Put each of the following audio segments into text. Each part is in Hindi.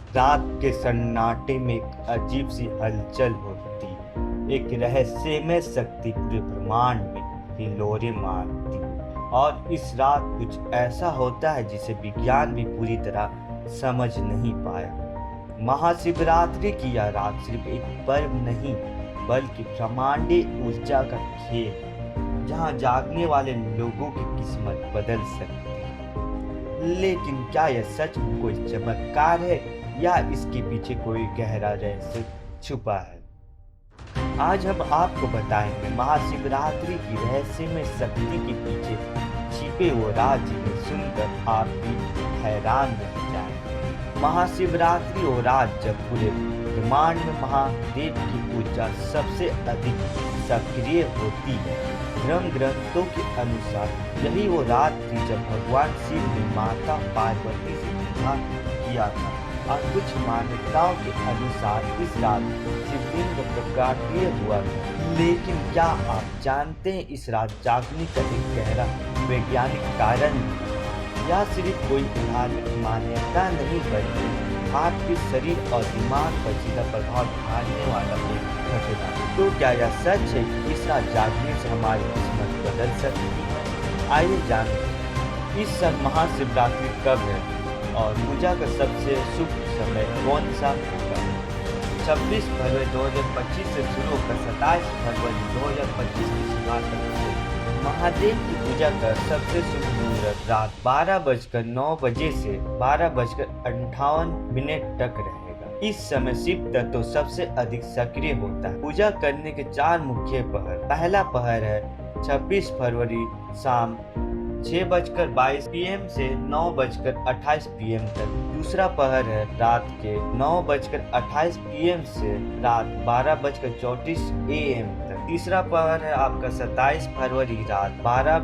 रात के सन्नाटे में एक अजीब सी हलचल होती, एक रहस्यमय शक्ति पूरे ब्रह्मांड में हिलोरे मारती। और इस रात कुछ ऐसा होता है जिसे विज्ञान भी पूरी तरह समझ नहीं पाया। महाशिवरात्रि की यह रात सिर्फ एक पर्व नहीं, बल्कि ब्रह्मांडीय ऊर्जा का खेल है, जहाँ जागने वाले लोगों की किस्मत बदल सकती है। लेकिन क्या यह सच में कोई चमत्कार है या इसके पीछे कोई गहरा रहस्य छुपा है? आज हम आपको बताएंगे महाशिवरात्रि की रहस्यमय शक्ति के पीछे छिपे वो राज, जिन्हें सुनकर आप भी हैरान रह जाएंगे। महाशिवरात्रि वो रात जब पूरे ब्रह्मांड में महादेव की ऊर्जा सबसे अधिक सक्रिय होती है। धर्म ग्रंथों के अनुसार यही वो रात थी जब भगवान शिव ने माता पार्वती से विवाह किया था। और कुछ मान्यताओं के अनुसार इस रात शिवलिंग प्रकटीय हुआ था। लेकिन क्या आप जानते हैं इस रात जागने का एक गहरा वैज्ञानिक कारण है? यह सिर्फ कोई धार्मिक मान्यता नहीं, बल्कि आपके शरीर और दिमाग पर सीधा प्रभाव डालने वाला एक घटना। तो क्या यह सच है कि इस रात जागने से हमारी किस्मत बदल सकती है? आइए जानते हैं इस साल महाशिवरात्रि कब है और पूजा का सबसे शुभ समय कौन सा होगा। 26 फरवरी 2025 से शुरू होकर 27 फरवरी 2025 की सुबह तक महादेव की पूजा का सबसे शुभ मुहूर्त रात 12:09 से 12:58 तक रहेगा। इस समय शिव तत्व सबसे अधिक सक्रिय होता है। पूजा करने के 4 मुख्य पहर। पहला पहर है 26 फरवरी शाम 6:22 PM से 9:28 PM तक। दूसरा पहर है रात के 9:28 PM से रात 12:34 AM तक। तीसरा पहर है आपका 27 फरवरी रात 12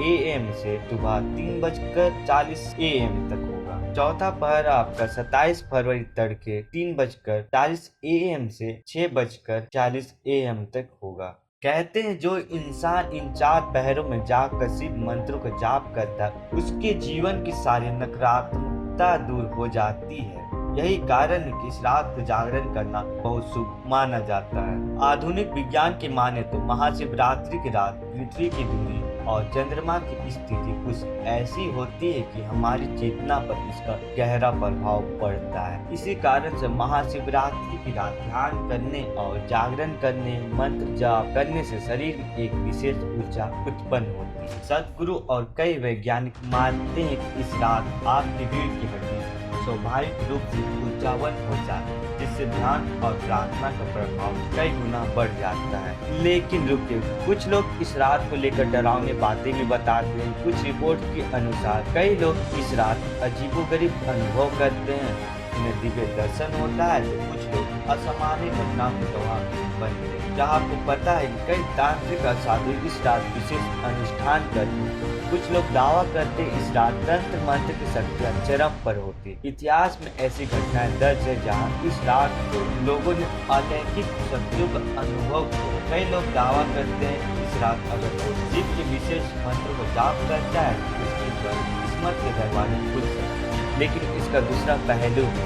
AM से सुबह 3:40 AM तक होगा। चौथा पहर आपका 27 फरवरी तड़के 3:40 AM से 6:40 AM तक होगा। कहते हैं जो इंसान इन 4 पहरों में जाकर शिव मंत्रों का जाप करता है, उसके जीवन की सारी नकारात्मकता दूर हो जाती है। यही कारण है कि इस रात को जागरण करना बहुत शुभ माना जाता है। आधुनिक विज्ञान के माने तो महाशिवरात्रि की रात पृथ्वी की दूरी और चंद्रमा की स्थिति कुछ ऐसी होती है कि हमारी चेतना पर इसका गहरा प्रभाव पड़ता है। इसी कारण से महाशिवरात्रि की रात ध्यान करने और जागरण करने, मंत्र जाप करने से शरीर में एक विशेष ऊर्जा उत्पन्न होती है। सदगुरु और कई वैज्ञानिक मानते हैं कि इस रात आपकी रीढ़ की हड्डी स्वाभाविक रूप से ऊर्जावान हो जाती है, जिससे ध्यान और प्रार्थना का प्रभाव कई गुना बढ़ जाता है। लेकिन रुकिए, कुछ लोग इस रात को लेकर डरावनी बातें भी बताते हैं। कुछ रिपोर्ट के अनुसार कई लोग इस रात अजीबोगरीब अनुभव करते हैं, उन्हें दिव्य दर्शन होता है, तो कुछ लोग असामान्य घटनाओं के गवाह बनते हैं। जहाँ आपको पता है कई तांत्रिक और साधु इस रात विशेष अनुष्ठान करते हैं। कुछ लोग दावा करते इस रात तंत्र मंत्र की शक्तियाँ चरम पर होती। इतिहास में ऐसी घटनाएं दर्ज है जहाँ इस रात को लोगों ने अलौकिक शक्तियों का अनुभव किया। कई लोग दावा करते हैं इस रात अगर कोई शिव के विशेष मंत्र को जाप करता है तो उसके पर किस्मत के दरवाजे खुल सकते हैं। लेकिन इसका दूसरा पहलू है,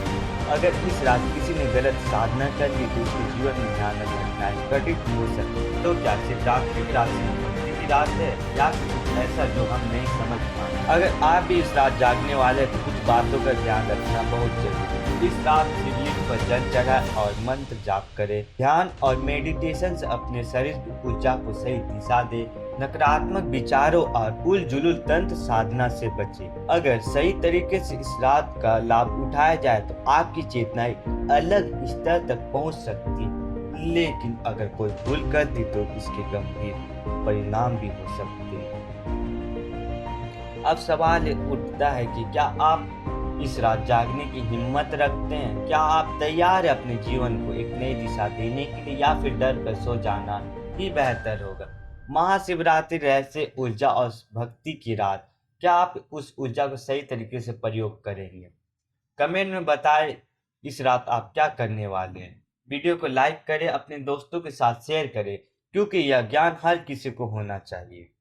अगर इस रात किसी ने गलत साधना कर ली तो उसके जीवन में भयानक घटनाएं घटित हो सकती। तो क्या शिवरात्रि की रात रात है या कुछ ऐसा जो हम नहीं समझ पाए? अगर आप भी इस रात जागने वाले हैं तो कुछ बातों का ध्यान रखना बहुत जरूरी है। इस रात शिवलिंग पर जल चढ़ाएं और मंत्र जाप करें। ध्यान और मेडिटेशन से अपने शरीर की ऊर्जा को सही दिशा दे। नकारात्मक विचारों और उलझुल तंत्र साधना से बचें। अगर सही तरीके से इस रात का लाभ उठाया जाए तो आपकी चेतना एक अलग स्तर तक पहुंच सकती है। लेकिन अगर कोई भूल कर दी तो इसके गंभीर परिणाम भी हो सकते हैं। अब सवाल उठता है कि क्या आप इस रात जागने की हिम्मत रखते हैं? क्या आप तैयार हैं अपने जीवन को एक नई दिशा देने के लिए, या फिर डर कर सो जाना ही बेहतर होगा? महाशिवरात्रि रहस्य ऊर्जा और भक्ति की रात, क्या आप उस ऊर्जा को सही तरीके से प्रयोग करेंगे? कमेंट में बताएं इस रात आप क्या करने वाले हैं। वीडियो को लाइक करें, अपने दोस्तों के साथ शेयर करें, क्योंकि यह ज्ञान हर किसी को होना चाहिए।